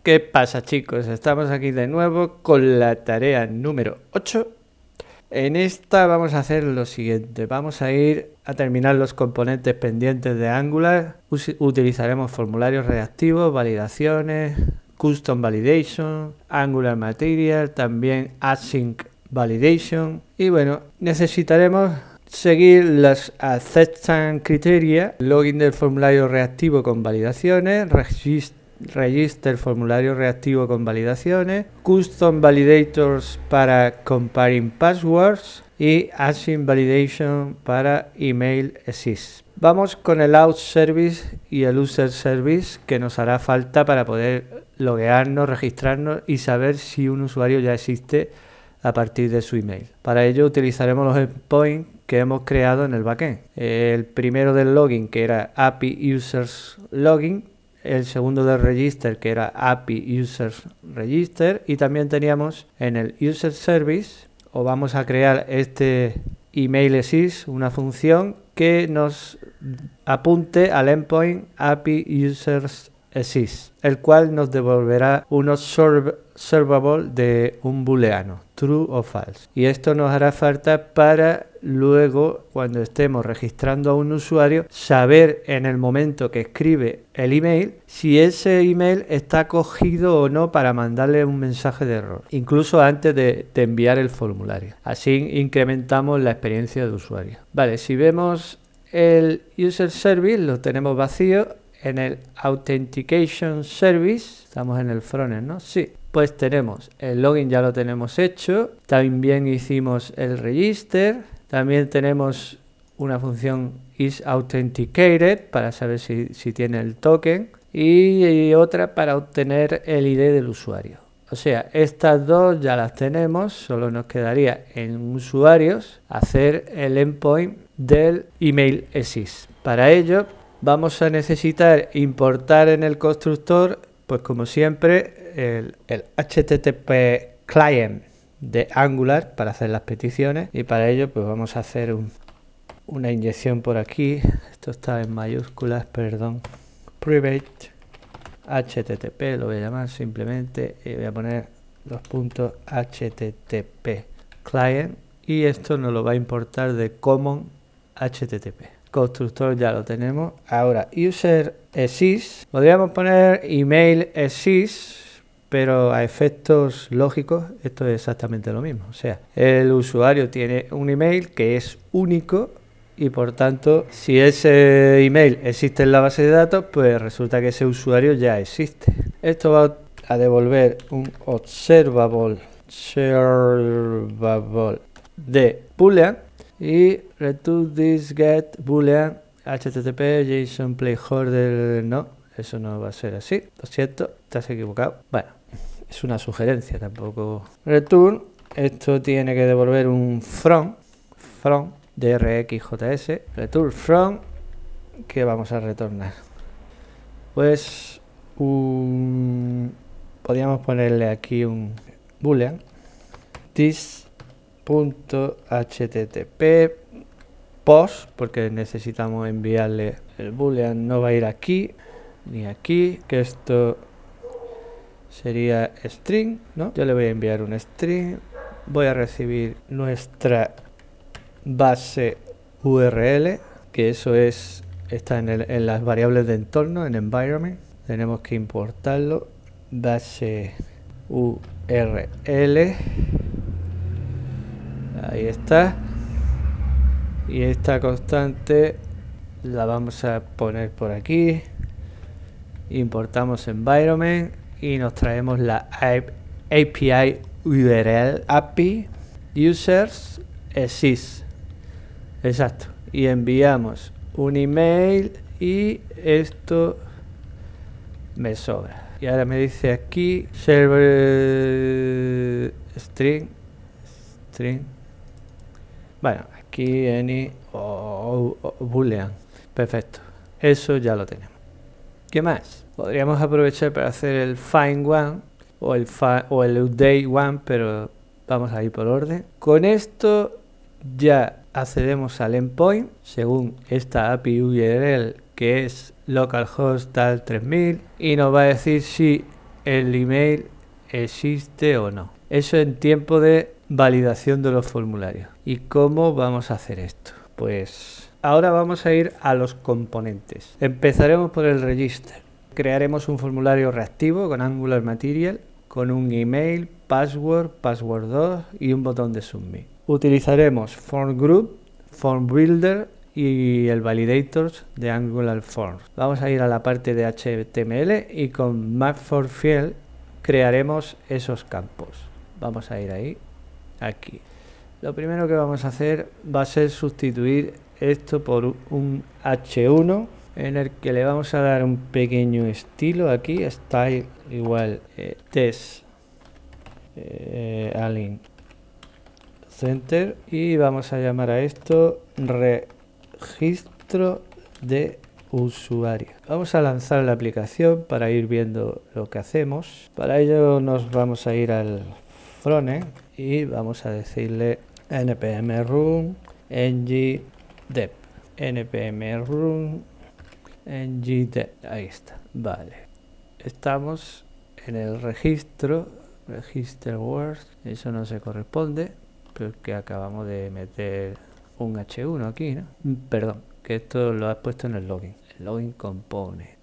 ¿Qué pasa, chicos? Estamos aquí de nuevo con la tarea número 8. En esta vamos a hacer lo siguiente. Vamos a ir a terminar los componentes pendientes de Angular. Utilizaremos formularios reactivos, validaciones, Custom Validation, Angular Material, también Async Validation. Y bueno, necesitaremos seguir las Acceptance Criteria, login del formulario reactivo con validaciones, register formulario reactivo con validaciones, custom validators para comparing passwords y async validation para email assist. Vamos con el out service y el user service que nos hará falta para poder loguearnos, registrarnos y saber si un usuario ya existe a partir de su email. Para ello utilizaremos los endpoints que hemos creado en el backend. El primero del login, que era API Users Login, el segundo del register, que era API Users Register, y también teníamos en el User Service, o vamos a crear este email assist, una función que nos apunte al endpoint API Users Assist, el cual nos devolverá unos servable de un booleano, true o false. Y esto nos hará falta para luego, cuando estemos registrando a un usuario, saber en el momento que escribe el email si ese email está cogido o no para mandarle un mensaje de error, incluso antes de enviar el formulario. Así incrementamos la experiencia de usuario. Vale, si vemos el User Service, lo tenemos vacío. En el Authentication Service, estamos en el frontend, ¿no? Sí. Pues tenemos el login, ya lo tenemos hecho. También hicimos el register. También tenemos una función isAuthenticated para saber si tiene el token. Y otra para obtener el ID del usuario. O sea, estas dos ya las tenemos. Solo nos quedaría en usuarios hacer el endpoint del email assist. Para ello vamos a necesitar importar en el constructor, pues como siempre, el HTTP client de Angular para hacer las peticiones, y para ello pues vamos a hacer una inyección por aquí. Esto está en mayúsculas, perdón. Private HTTP lo voy a llamar simplemente, y voy a poner los puntos HTTP client, y esto nos lo va a importar de common HTTP. Constructor ya lo tenemos. Ahora, user assist. Podríamos poner email assist, pero a efectos lógicos esto es exactamente lo mismo. O sea, el usuario tiene un email que es único y por tanto, si ese email existe en la base de datos, pues resulta que ese usuario ya existe. Esto va a devolver un observable de boolean. Y return this get boolean http json placeholder. No, eso no va a ser así. Lo siento, estás equivocado. Bueno, es una sugerencia, tampoco. Return, esto tiene que devolver un from de rxjs. Return from, que vamos a retornar. Pues podríamos ponerle aquí un boolean. This .http post, porque necesitamos enviarle el boolean, no va a ir aquí ni aquí, que esto sería string, ¿no? Yo le voy a enviar un string, voy a recibir nuestra base URL, que eso está en las variables de entorno, en environment. Tenemos que importarlo, base URL. Ahí está. Y esta constante la vamos a poner por aquí. Importamos environment y nos traemos la API URL API users assist. Exacto. Y enviamos un email y esto me sobra. Y ahora me dice aquí server string. Bueno, aquí any boolean. Perfecto. Eso ya lo tenemos. ¿Qué más? Podríamos aprovechar para hacer el find one o el update one, pero vamos a ir por orden. Con esto ya accedemos al endpoint según esta API URL, que es localhost tal 3000, y nos va a decir si el email existe o no. Eso en tiempo de validación de los formularios. ¿Y cómo vamos a hacer esto? Pues ahora vamos a ir a los componentes. Empezaremos por el register. Crearemos un formulario reactivo con Angular Material, con un email, password, password 2 y un botón de submit. Utilizaremos form group, form builder y el validators de Angular Forms. Vamos a ir a la parte de HTML y con map for field crearemos esos campos. Vamos a ir ahí, aquí. Lo primero que vamos a hacer va a ser sustituir esto por un H1 en el que le vamos a dar un pequeño estilo aquí, style igual test align center, y vamos a llamar a esto registro de usuario. Vamos a lanzar la aplicación para ir viendo lo que hacemos. Para ello nos vamos a ir al frontend y vamos a decirle npm run ng dev, npm run ng dev. Ahí está, vale. Estamos en el registro, register words, eso no se corresponde porque acabamos de meter un H1 aquí, ¿no? Perdón, que esto lo has puesto en el login. El login compone.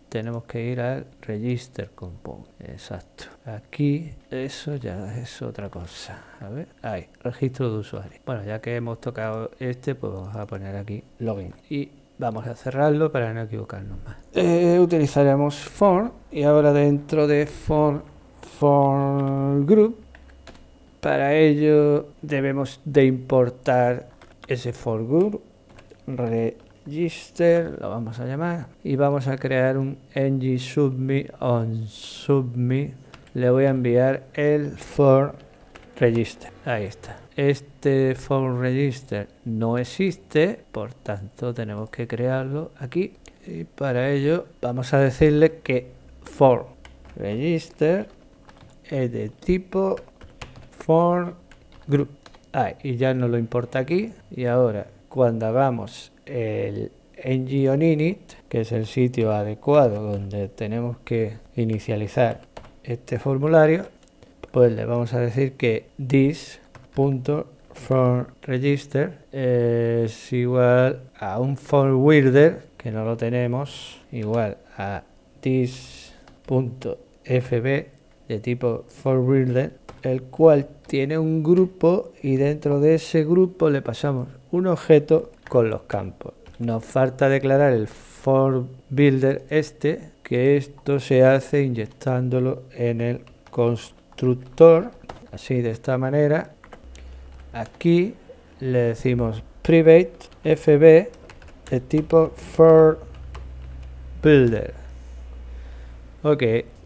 Tenemos que ir al register component. Exacto. Aquí eso ya es otra cosa. A ver, ahí, registro de usuario. Bueno, ya que hemos tocado este, pues vamos a poner aquí login y vamos a cerrarlo para no equivocarnos más. Utilizaremos form y ahora dentro de form group, para ello debemos de importar ese for group register, lo vamos a llamar, y vamos a crear un ng submit on submit. Le voy a enviar el for register. Ahí está. Este for register no existe, por tanto tenemos que crearlo aquí, y para ello vamos a decirle que for register es de tipo for group. Y ya nos lo importa aquí, y ahora cuando hagamos el ng on init, que es el sitio adecuado donde tenemos que inicializar este formulario, pues le vamos a decir que this.formRegister es igual a un form builder, que no lo tenemos, igual a this.fb de tipo form builder, el cual tiene un grupo, y dentro de ese grupo le pasamos un objeto con los campos. Nos falta declarar el form builder que esto se hace inyectándolo en el constructor, así, de esta manera. Aquí le decimos private fb de tipo form builder. Ok,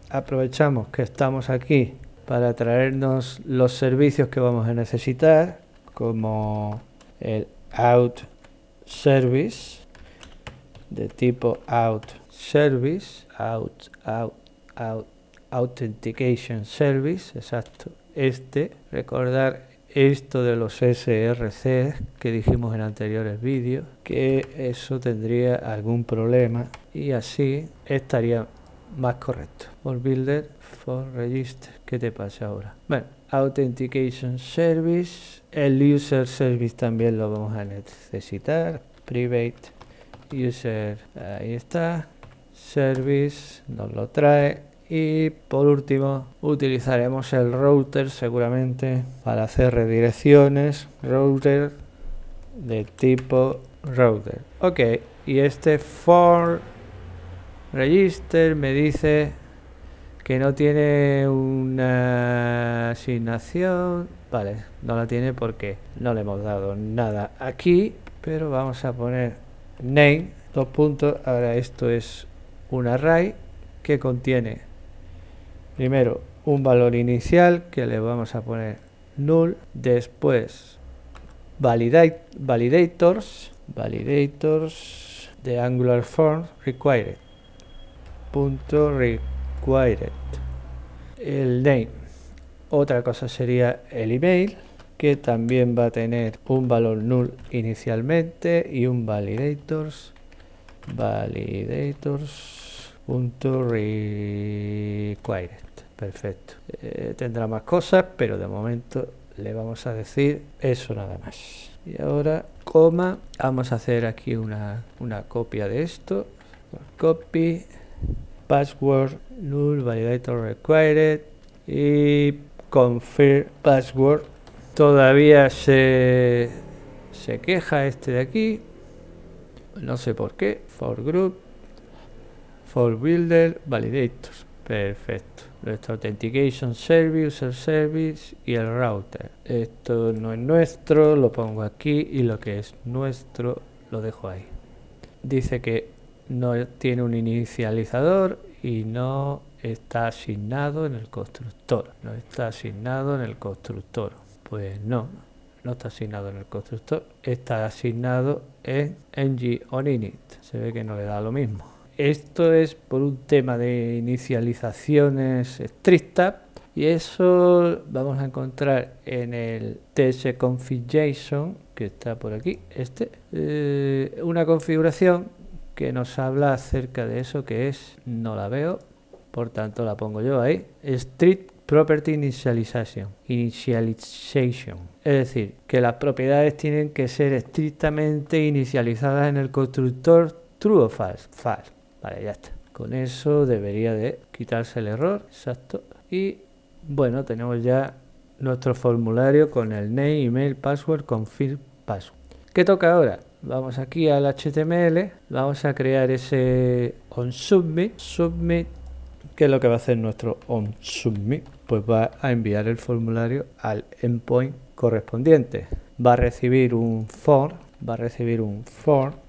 aprovechamos que estamos aquí para traernos los servicios que vamos a necesitar, como el out service de tipo out service, authentication service, exacto. Recordar esto de los SRC que dijimos en anteriores vídeos, que eso tendría algún problema y así estaría más correcto. For builder, for register. ¿Qué te pasa ahora? Bueno, authentication service, el user service también lo vamos a necesitar. Private user, ahí está. Service nos lo trae. Y por último utilizaremos el router seguramente para hacer redirecciones. Router de tipo router. Ok, y este for register me dice que no tiene una asignación. Vale, no la tiene porque no le hemos dado nada aquí, pero vamos a poner name, dos puntos. Ahora esto es un array que contiene primero un valor inicial que le vamos a poner null, después validators de Angular Forms required el name. Otra cosa sería el email, que también va a tener un valor null inicialmente, y un validators punto required. Perfecto. Tendrá más cosas, pero de momento le vamos a decir eso nada más. Y ahora, coma, vamos a hacer aquí una copia de esto. Copy, password, null, validator required y confirm password. Todavía se queja este de aquí, no sé por qué. For group, for builder, validators. Perfecto. Nuestro authentication service, user service y el router. Esto no es nuestro, lo pongo aquí, y lo que es nuestro lo dejo ahí. Dice que no tiene un inicializador y no está asignado en el constructor. No está asignado en el constructor. Pues no está asignado en el constructor. Está asignado en ng-on-init. Se ve que no le da lo mismo. Esto es por un tema de inicializaciones estrictas, y eso vamos a encontrar en el tsconfig.json, que está por aquí, una configuración que nos habla acerca de eso, que es, no la veo, por tanto la pongo yo ahí, strict property initialization. Es decir, que las propiedades tienen que ser estrictamente inicializadas en el constructor true o false. False. Vale, ya está. Con eso debería de quitarse el error. Exacto. Y bueno, tenemos ya nuestro formulario con el name, email, password, confirm password. ¿Qué toca ahora? Vamos aquí al HTML, vamos a crear ese onSubmit. Submit, ¿qué es lo que va a hacer nuestro onSubmit? Pues va a enviar el formulario al endpoint correspondiente. Va a recibir un form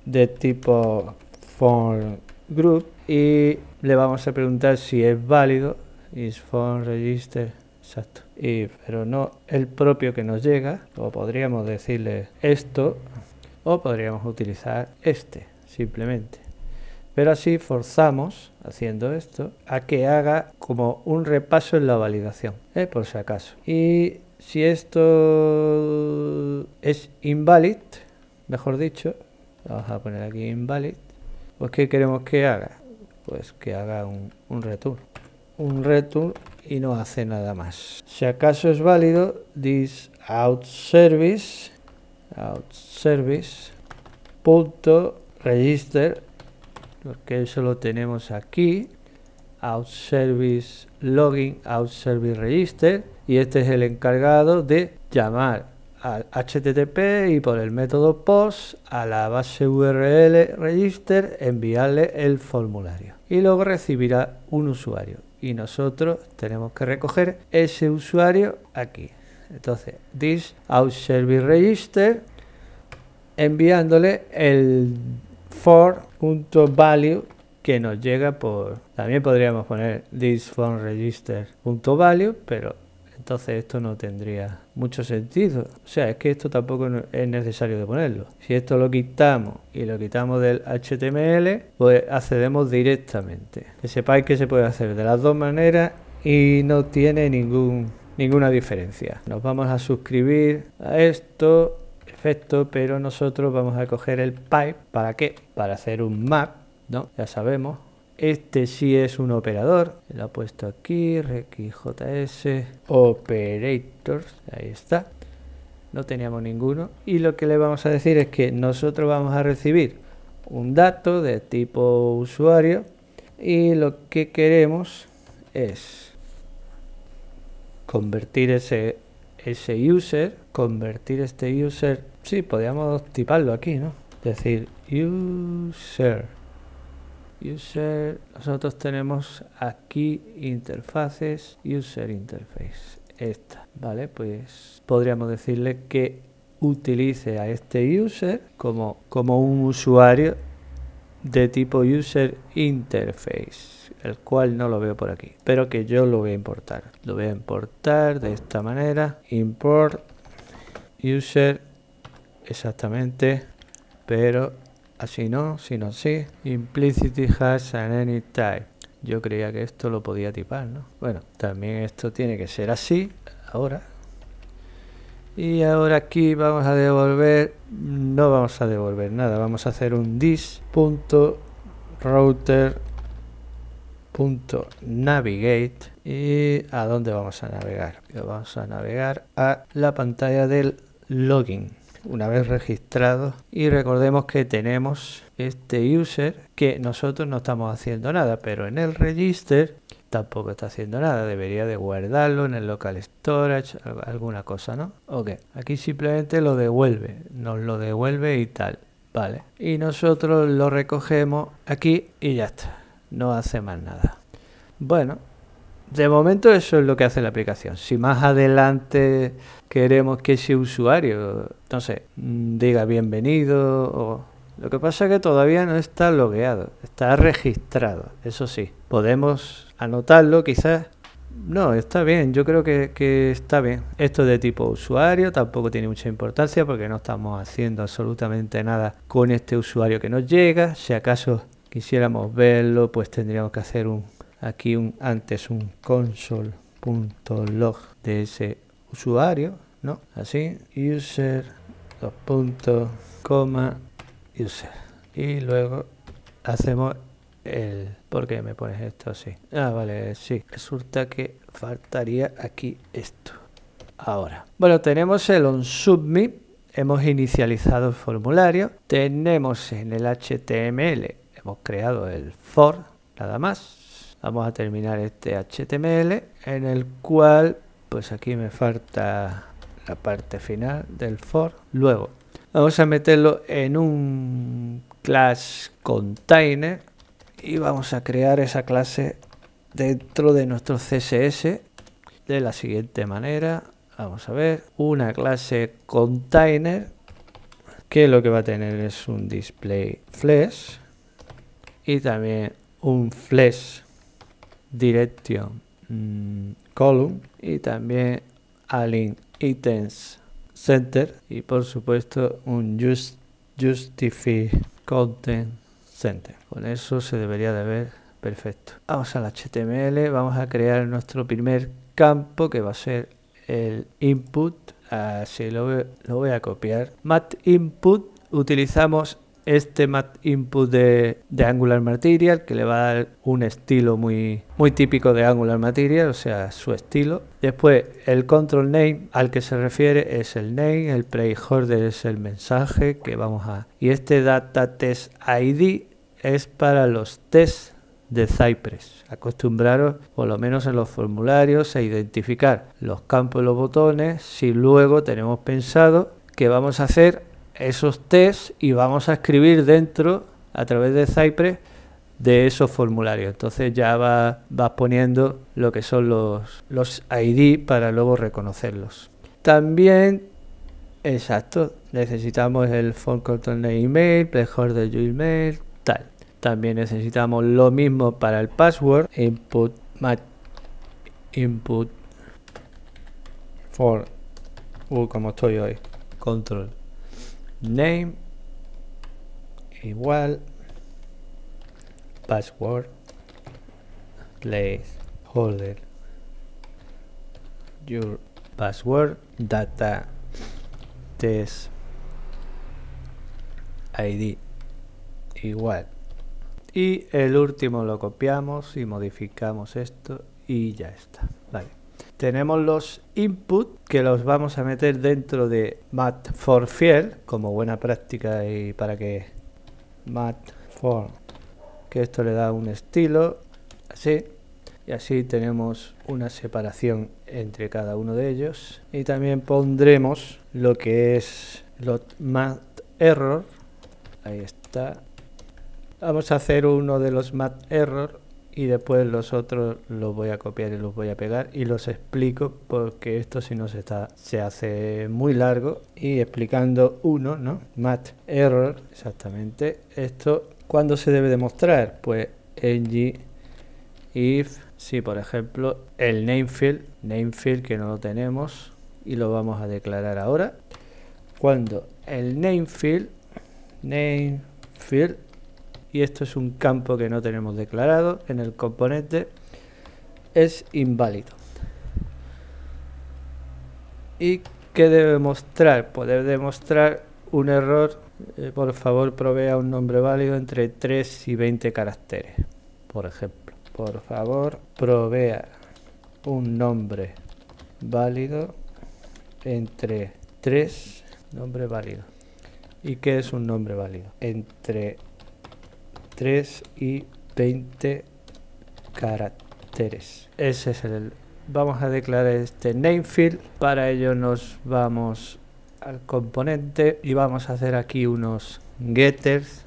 de tipo form group, y le vamos a preguntar si es válido. Is form register. Exacto. Pero no el propio que nos llega, o podríamos decirle esto, o podríamos utilizar simplemente. Pero así forzamos, haciendo esto, a que haga como un repaso en la validación, por si acaso. Y si esto es invalid, mejor dicho, vamos a poner aquí invalid, pues ¿qué queremos que haga? Pues que haga un return. Un return, y no hace nada más. Si acaso es válido, this out service punto register, porque eso lo tenemos aquí, out service login, out service register, y este es el encargado de llamar al HTTP y por el método POST a la base URL register enviarle el formulario, y luego recibirá un usuario, y nosotros tenemos que recoger ese usuario aquí. Entonces, this out service register, enviándole el for.value que nos llega por... También podríamos poner this form register.value, pero entonces esto no tendría mucho sentido. O sea, es que esto tampoco es necesario de ponerlo. Si esto lo quitamos y lo quitamos del HTML, pues accedemos directamente. Que sepáis que se puede hacer de las dos maneras y no tiene ninguna diferencia. Nos vamos a suscribir a esto, perfecto, pero nosotros vamos a coger el pipe. ¿Para qué? Para hacer un map, ¿no? Ya sabemos. Este sí es un operador, lo he puesto aquí, RxJS, operators, ahí está, no teníamos ninguno, y lo que le vamos a decir es que nosotros vamos a recibir un dato de tipo usuario, y lo que queremos es convertir ese user, sí, podríamos tiparlo aquí, ¿no? Es decir, user, nosotros tenemos aquí interfaces, user interface, esta, ¿vale? Pues podríamos decirle que utilice a este user como un usuario de tipo user interface, el cual no lo veo por aquí, pero que yo lo voy a importar. Lo voy a importar de esta manera, import user, exactamente, pero así no, sino sí. Implicity has an any type. Yo creía que esto lo podía tipar, ¿no? Bueno, también esto tiene que ser así, ahora. Y ahora aquí vamos a devolver, no vamos a devolver nada, vamos a hacer un this.router .navigate. ¿Y a dónde vamos a navegar? Vamos a navegar a la pantalla del login. Una vez registrado, y recordemos que tenemos este user que nosotros no estamos haciendo nada, pero en el register tampoco está haciendo nada. Debería de guardarlo en el local storage, alguna cosa, ¿no? Ok, aquí simplemente lo devuelve, nos lo devuelve y tal, vale, y nosotros lo recogemos aquí y ya está, no hace más nada. Bueno, de momento eso es lo que hace la aplicación. Si más adelante queremos que ese usuario, no sé, diga bienvenido, o lo que pasa es que todavía no está logueado, está registrado, eso sí. Podemos anotarlo quizás. No, está bien, yo creo que está bien. Esto de tipo usuario tampoco tiene mucha importancia porque no estamos haciendo absolutamente nada con este usuario que nos llega. Si acaso quisiéramos verlo, pues tendríamos que hacer aquí antes un console.log de ese usuario, ¿no? Así, user, dos puntos, coma, user. Y luego hacemos ¿por qué me pones esto así? Ah, vale, sí. Resulta que faltaría aquí esto. Ahora. Bueno, tenemos el onSubmit. Hemos inicializado el formulario. Tenemos en el HTML, hemos creado el for, nada más. Vamos a terminar este HTML, en el cual, pues aquí me falta la parte final del for. Luego, vamos a meterlo en un class container y vamos a crear esa clase dentro de nuestro CSS de la siguiente manera. Vamos a ver, una clase container que lo que va a tener es un display flash y también un flash direction column y también align items center y por supuesto un justify content center. Con eso se debería de ver perfecto. Vamos al HTML, vamos a crear nuestro primer campo que va a ser el input. Así lo voy a copiar. Mat input, utilizamos este mat input de Angular Material que le va a dar un estilo muy típico de Angular Material, o sea, su estilo. Después el control name al que se refiere es el name, el placeholder es el mensaje que vamos a... Y este data test ID es para los tests de Cypress. Acostumbraros, por lo menos en los formularios, a identificar los campos y los botones si luego tenemos pensado que vamos a hacer esos tests y vamos a escribir dentro, a través de Cypress, de esos formularios. Entonces ya vas poniendo lo que son los ID para luego reconocerlos. También, exacto, necesitamos el phone control name email, placeholder your email, tal. También necesitamos lo mismo para el password, input for, como estoy hoy, control name igual password placeholder your password data test ID igual, y el último lo copiamos y modificamos esto y ya está. Vale. Tenemos los input que los vamos a meter dentro de mat for field como buena práctica, y para que mat for, que esto le da un estilo así, y así tenemos una separación entre cada uno de ellos. Y también pondremos lo que es los mat error, ahí está. Vamos a hacer uno de los mat error y después los otros los voy a copiar y los voy a pegar y los explico, porque esto si no se hace muy largo. Y explicando uno, ¿no? Mat error, exactamente. Esto, ¿cuándo se debe demostrar? Pues ng if, si por ejemplo el name field que no lo tenemos y lo vamos a declarar ahora, cuando el name field, y esto es un campo que no tenemos declarado en el componente, es inválido. ¿Y qué debe mostrar? Pues debe demostrar un error. Por favor, provea un nombre válido entre 3 y 20 caracteres, por ejemplo. por favor, provea un nombre válido entre 3 nombres válidos. ¿Y qué es un nombre válido? Entre 3 y 20 caracteres. Ese es el... Vamos a declarar este namefield. Para ello nos vamos al componente y vamos a hacer aquí unos getters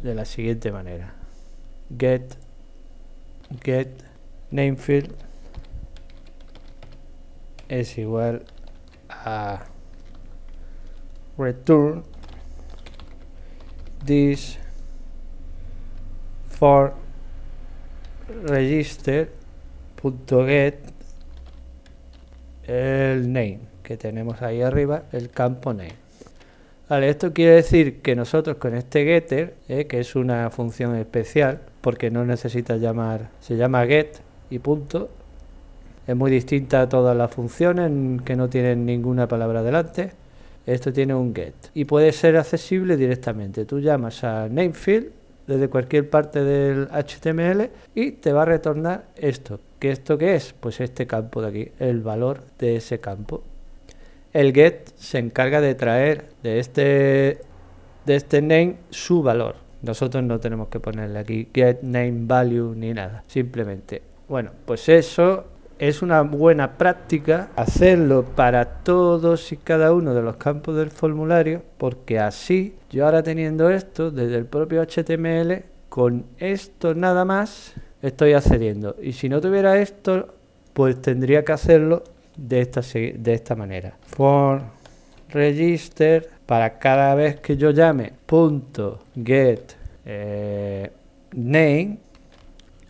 de la siguiente manera: get namefield es igual a return this for register.get el name que tenemos ahí arriba, el campo name. Vale, esto quiere decir que nosotros con este getter, que es una función especial porque no necesita llamar, se llama get y punto, es muy distinta a todas las funciones que no tienen ninguna palabra delante. Esto tiene un get y puede ser accesible directamente. Tú llamas a namefield desde cualquier parte del HTML y te va a retornar esto. ¿Esto qué es? Pues este campo de aquí, el valor de ese campo. El get se encarga de traer de este name su valor. Nosotros no tenemos que ponerle aquí get name value ni nada. Simplemente, bueno, pues eso es una buena práctica hacerlo para todos y cada uno de los campos del formulario, porque así yo ahora teniendo esto desde el propio HTML, con esto nada más estoy accediendo, y si no tuviera esto pues tendría que hacerlo de esta manera: for register, para cada vez que yo llame .get name,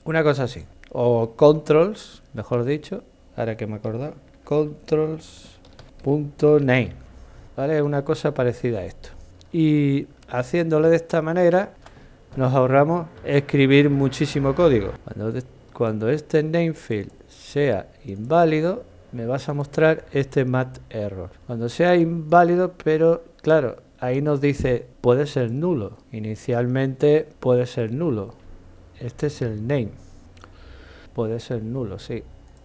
una cosa así, o controls, mejor dicho, ahora que me he acordado, controls.name, ¿vale? Una cosa parecida a esto. Y haciéndolo de esta manera nos ahorramos escribir muchísimo código. Cuando este namefield sea inválido, me vas a mostrar este mat error. Cuando sea inválido, pero claro, ahí nos dice puede ser nulo. Inicialmente puede ser nulo. Este es el name. Puede ser nulo, sí.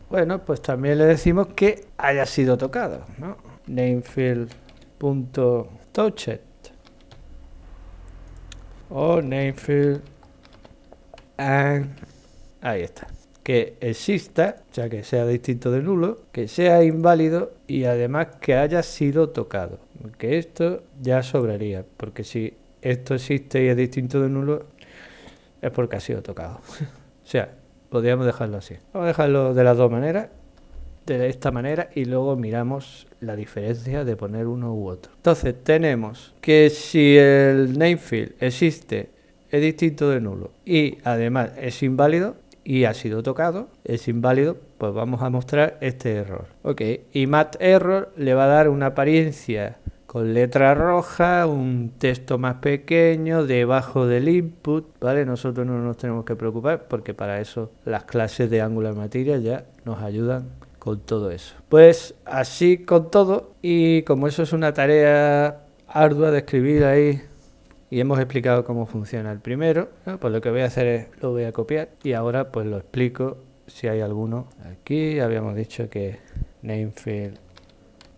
Bueno, pues también le decimos que haya sido tocado, ¿no? Namefield.touched o namefield and... ahí está. Que exista, o sea, que sea distinto de nulo, que sea inválido y además que haya sido tocado. Porque esto ya sobraría, porque si esto existe y es distinto de nulo, es porque ha sido tocado. O sea, podríamos dejarlo así. Vamos a dejarlo de las dos maneras, de esta manera, y luego miramos la diferencia de poner uno u otro. Entonces tenemos que si el namefield existe, es distinto de nulo y además es inválido y ha sido tocado, es inválido, pues vamos a mostrar este error. Ok, y mat error le va a dar una apariencia con letra roja, un texto más pequeño debajo del input, ¿vale? Nosotros no nos tenemos que preocupar porque para eso las clases de Angular Material ya nos ayudan con todo eso. Pues así con todo, y como eso es una tarea ardua de escribir ahí y hemos explicado cómo funciona el primero, ¿no? Pues lo que voy a hacer es lo voy a copiar y ahora pues lo explico si hay alguno. Aquí habíamos dicho que namefield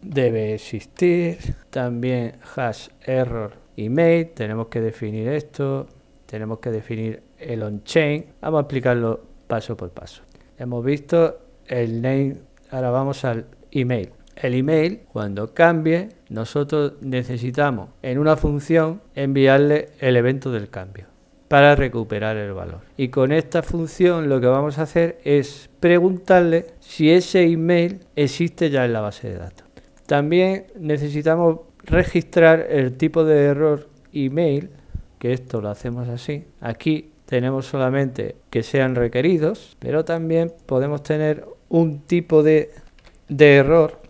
debe existir, también hash error email, tenemos que definir esto, tenemos que definir el onChain. Vamos a explicarlo paso por paso. Hemos visto el name, ahora vamos al email. El email, cuando cambie, nosotros necesitamos en una función enviarle el evento del cambio para recuperar el valor. Y con esta función lo que vamos a hacer es preguntarle si ese email existe ya en la base de datos. También necesitamos registrar el tipo de error email, que esto lo hacemos así. Aquí tenemos solamente que sean requeridos, pero también podemos tener un tipo de error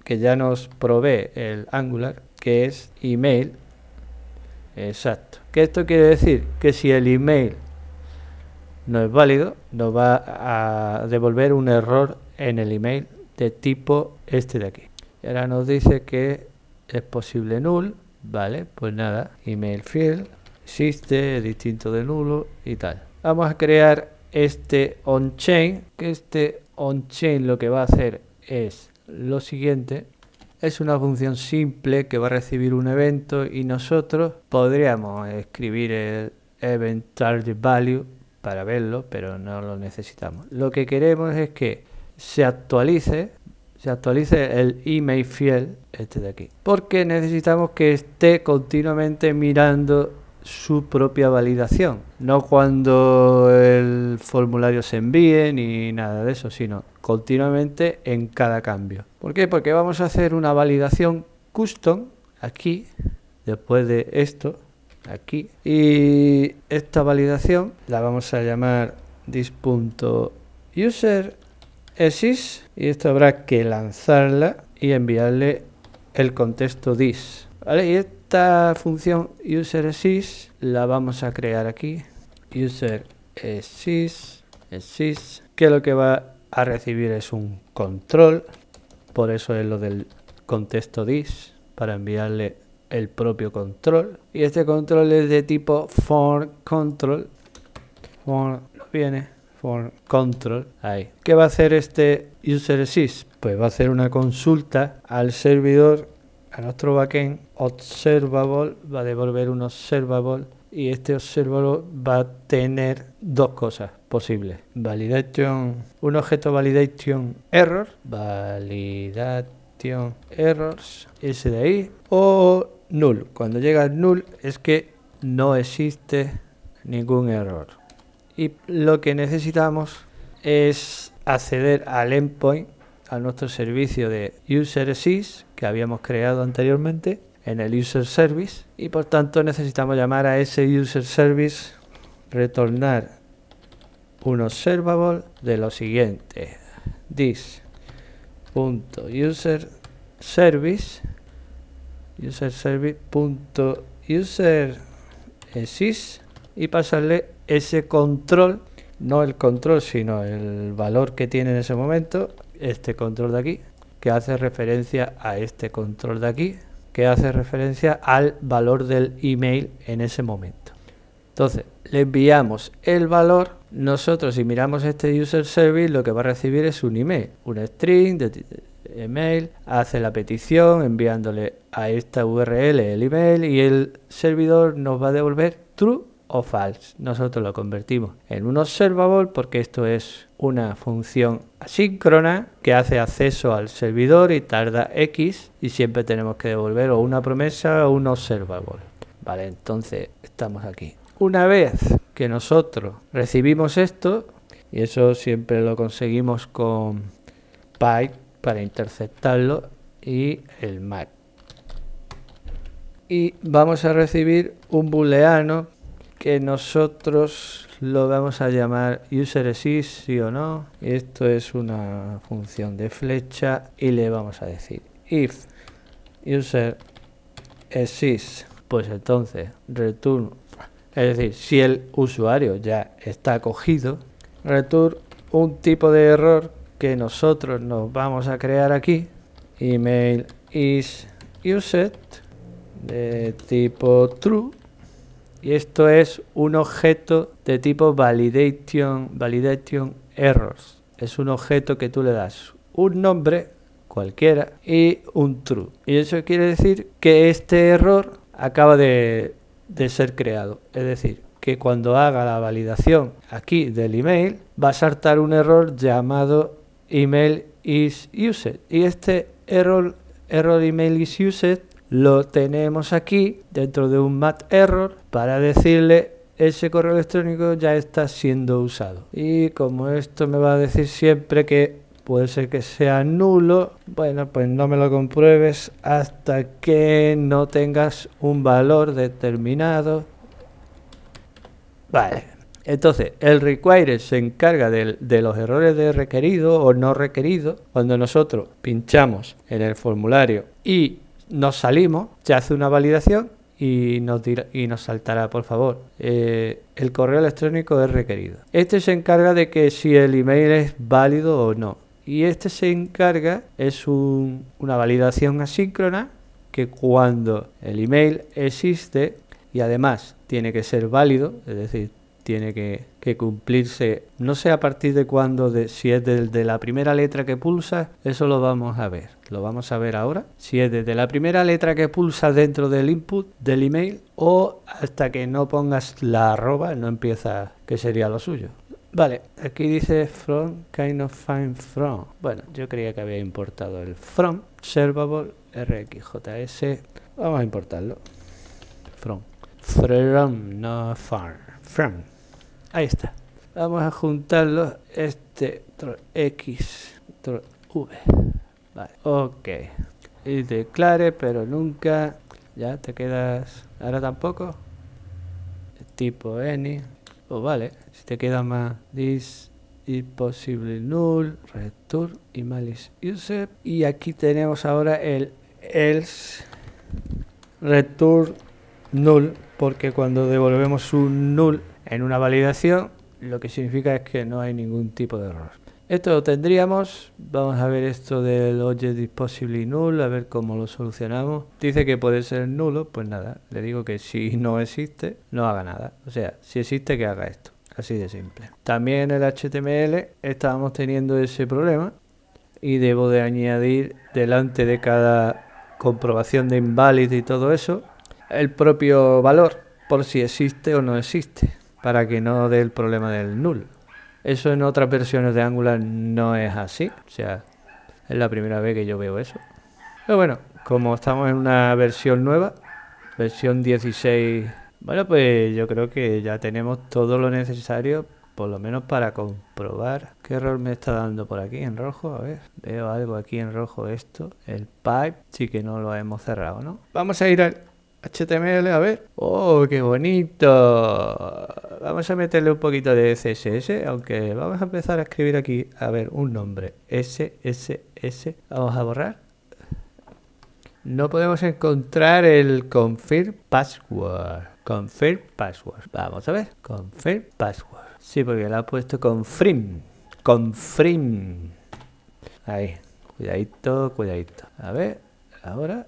que ya nos provee el Angular, que es email exacto. ¿Qué esto quiere decir? Que si el email no es válido, nos va a devolver un error en el email de tipo este de aquí. Y ahora nos dice que es posible null, vale, pues nada, email field existe, es distinto de nulo y tal. Vamos a crear este onChain, que este onChain lo que va a hacer es lo siguiente. Es una función simple que va a recibir un evento y nosotros podríamos escribir el event target value para verlo, pero no lo necesitamos. Lo que queremos es que se actualice el email field, este de aquí, porque necesitamos que esté continuamente mirando su propia validación, no cuando el formulario se envíe ni nada de eso, sino continuamente en cada cambio. ¿Por qué? Porque vamos a hacer una validación custom aquí, después de esto, aquí, y esta validación la vamos a llamar this.userExist y esto habrá que lanzarla y enviarle el contexto this, ¿vale? Y esta función userExist la vamos a crear aquí, userExist, que lo que va a recibir es un control, por eso es lo del contexto this, para enviarle el propio control, y este control es de tipo form control, form control, ahí. ¿Qué va a hacer este userExist? Pues va a hacer una consulta al servidor, a nuestro backend observable, va a devolver un observable y este observable va a tener dos cosas posibles: un objeto validation errors, ese de ahí, o null. Cuando llega al null es que no existe ningún error. Y lo que necesitamos es acceder al endpoint, a nuestro servicio de userExist que habíamos creado anteriormente en el user service, y por tanto necesitamos llamar a ese user service, retornar un observable de lo siguiente: this.userService.userExist y pasarle ese control, no el control sino el valor que tiene en ese momento, este control de aquí, que hace referencia a este control de aquí, que hace referencia al valor del email en ese momento. Entonces le enviamos el valor. Nosotros, si miramos este user service, lo que va a recibir es un email, un string de email, hace la petición enviándole a esta URL el email y el servidor nos va a devolver true o false. Nosotros lo convertimos en un observable porque esto es una función asíncrona que hace acceso al servidor y tarda X, y siempre tenemos que devolver o una promesa o un observable. Vale, entonces estamos aquí. Una vez que nosotros recibimos esto, y eso siempre lo conseguimos con Py para interceptarlo y el MAC, y vamos a recibir un booleano que nosotros lo vamos a llamar userExist, sí o no. Esto es una función de flecha y le vamos a decir if userExist, pues entonces return, es decir, si el usuario ya está acogido, return un tipo de error que nosotros nos vamos a crear aquí, email is used, de tipo true, y esto es un objeto de tipo validation errors. Es un objeto que tú le das un nombre cualquiera y un true, y eso quiere decir que este error acaba de ser creado, es decir, que cuando haga la validación aquí del email va a saltar un error llamado email is used, y este error email is used lo tenemos aquí dentro de un mat error para decirle ese correo electrónico ya está siendo usado. Y como esto me va a decir siempre que puede ser que sea nulo, bueno, pues no me lo compruebes hasta que no tengas un valor determinado. Vale, entonces el require se encarga de los errores de requerido o no requerido. Cuando nosotros pinchamos en el formulario y nos salimos, se hace una validación y nos saltará, por favor, el correo electrónico es requerido. Este se encarga de que si el email es válido o no, y este se encarga, es una validación asíncrona, que cuando el email existe y además tiene que ser válido, es decir, tiene que cumplirse, no sé a partir de cuándo, si es desde la primera letra que pulsa, eso lo vamos a ver. Lo vamos a ver ahora. Si es desde la primera letra que pulsa dentro del input del email o hasta que no pongas la arroba, no empieza, que sería lo suyo. Vale, aquí dice from, kind of find from. Bueno, yo creía que había importado el from, servable, rxjs. Vamos a importarlo. From, no from. Ahí está. Vamos a juntarlos. X, V. Vale, ok. Y declare, pero nunca. Ya te quedas. Ahora tampoco. Tipo any. Pues vale. Si te queda más. This is possibly null. Return y malice user. Y aquí tenemos ahora el else. Return null. Porque cuando devolvemos un null en una validación, lo que significa es que no hay ningún tipo de error. Esto lo tendríamos. Vamos a ver esto del object is possibly null, a ver cómo lo solucionamos. Dice que puede ser nulo, pues nada, le digo que si no existe, no haga nada. O sea, si existe, que haga esto. Así de simple. También en el HTML estábamos teniendo ese problema y debo de añadir delante de cada comprobación de invalid y todo eso, el propio valor, por si existe o no existe, para que no dé el problema del null. Eso en otras versiones de Angular no es así, o sea, es la primera vez que yo veo eso. Pero bueno, como estamos en una versión nueva, versión 16, bueno, pues yo creo que ya tenemos todo lo necesario, por lo menos para comprobar. ¿Qué error me está dando por aquí en rojo? A ver, veo algo aquí en rojo esto. El pipe, sí que no lo hemos cerrado, ¿no? Vamos a ir al HTML, a ver. ¡Oh, qué bonito! Vamos a meterle un poquito de CSS, aunque vamos a empezar a escribir aquí, a ver, un nombre. SSS. Vamos a borrar. No podemos encontrar el confirm password. Confirm password. Vamos a ver. Confirm password. Sí, porque lo ha puesto confirm. Confirm. Ahí. Cuidadito, cuidadito. A ver. Ahora.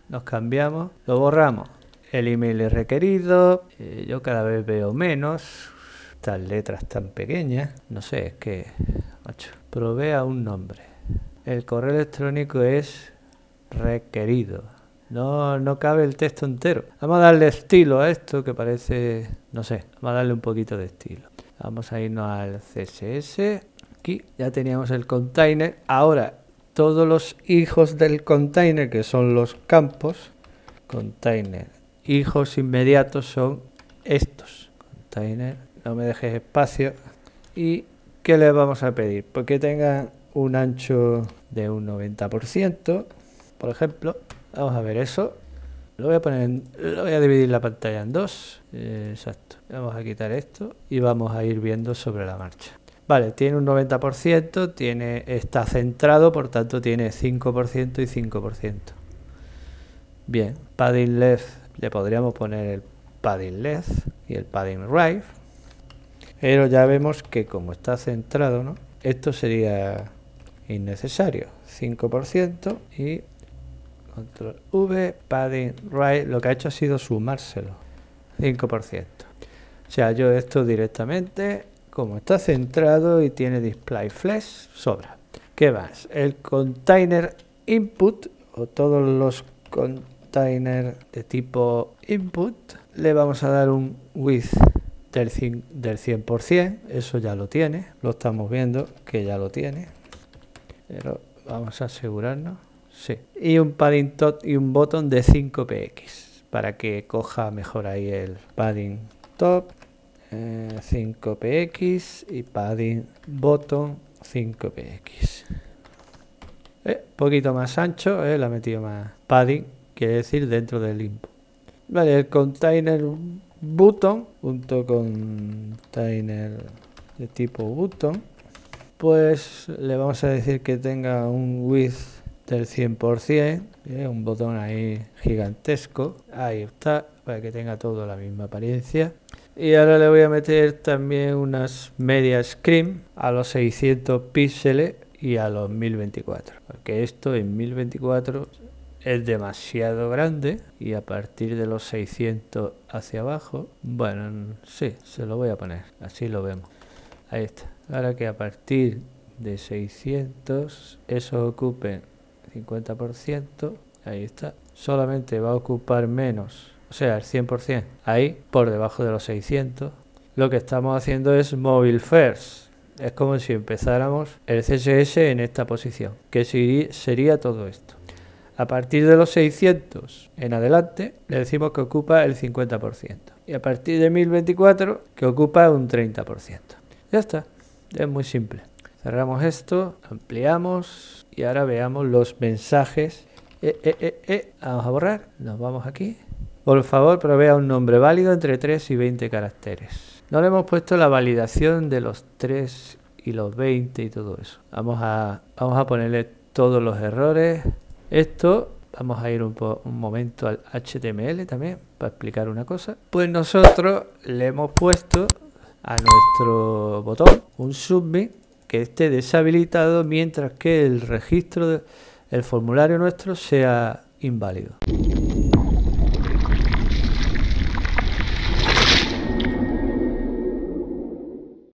Nos cambiamos. Lo borramos. El email es requerido. Yo cada vez veo menos. Estas letras tan pequeñas. No sé, es que... Macho. Provea un nombre. El correo electrónico es requerido. No cabe el texto entero. Vamos a darle estilo a esto que parece... No sé. Vamos a darle un poquito de estilo. Vamos a irnos al CSS. Aquí ya teníamos el container. Ahora, todos los hijos del container, que son los campos, container, hijos inmediatos son estos. Container, no me dejes espacio. ¿Y qué le vamos a pedir? Pues que tengan un ancho de un 90%, por ejemplo. Vamos a ver eso. Lo voy a dividir la pantalla en dos. Exacto. Vamos a quitar esto y vamos a ir viendo sobre la marcha. Vale, tiene un 90%, está centrado, por tanto tiene 5% y 5%. Bien, padding left, le podríamos poner el padding left y el padding right. Pero ya vemos que como está centrado, ¿no? Esto sería innecesario. 5% y control V, padding right, lo que ha hecho ha sido sumárselo. 5%. O sea, yo esto directamente... Como está centrado y tiene display flash, sobra. ¿Qué más? El container input o todos los containers de tipo input le vamos a dar un width del 100%. Eso ya lo tiene. Lo estamos viendo que ya lo tiene. Pero vamos a asegurarnos. Sí. Y un padding top y un bottom de 5px para que coja mejor ahí el padding top. 5px y padding bottom 5px. Poquito más ancho, le ha metido más padding, quiere decir dentro del input. Vale, el container button junto con container de tipo button, pues le vamos a decir que tenga un width del 100%, un botón ahí gigantesco, ahí está, para que tenga todo la misma apariencia. Y ahora le voy a meter también unas medias screen a los 600 píxeles y a los 1024. Porque esto en 1024 es demasiado grande y a partir de los 600 hacia abajo, bueno, sí, se lo voy a poner, así lo vemos. Ahí está. Ahora que a partir de 600 eso ocupe 50%, ahí está. Solamente va a ocupar menos, o sea, el 100%, ahí por debajo de los 600. Lo que estamos haciendo es mobile first. Es como si empezáramos el CSS en esta posición, que sería todo esto. A partir de los 600 en adelante le decimos que ocupa el 50%. Y a partir de 1024 que ocupa un 30%. Ya está, es muy simple. Cerramos esto, ampliamos y ahora veamos los mensajes. Vamos a borrar, nos vamos aquí. Por favor, provea un nombre válido entre 3 y 20 caracteres. No le hemos puesto la validación de los 3 y los 20 y todo eso. Vamos a ponerle todos los errores. Esto, vamos a ir un momento al HTML también para explicar una cosa. Pues nosotros le hemos puesto a nuestro botón un submit que esté deshabilitado mientras que el registro, el formulario nuestro sea inválido.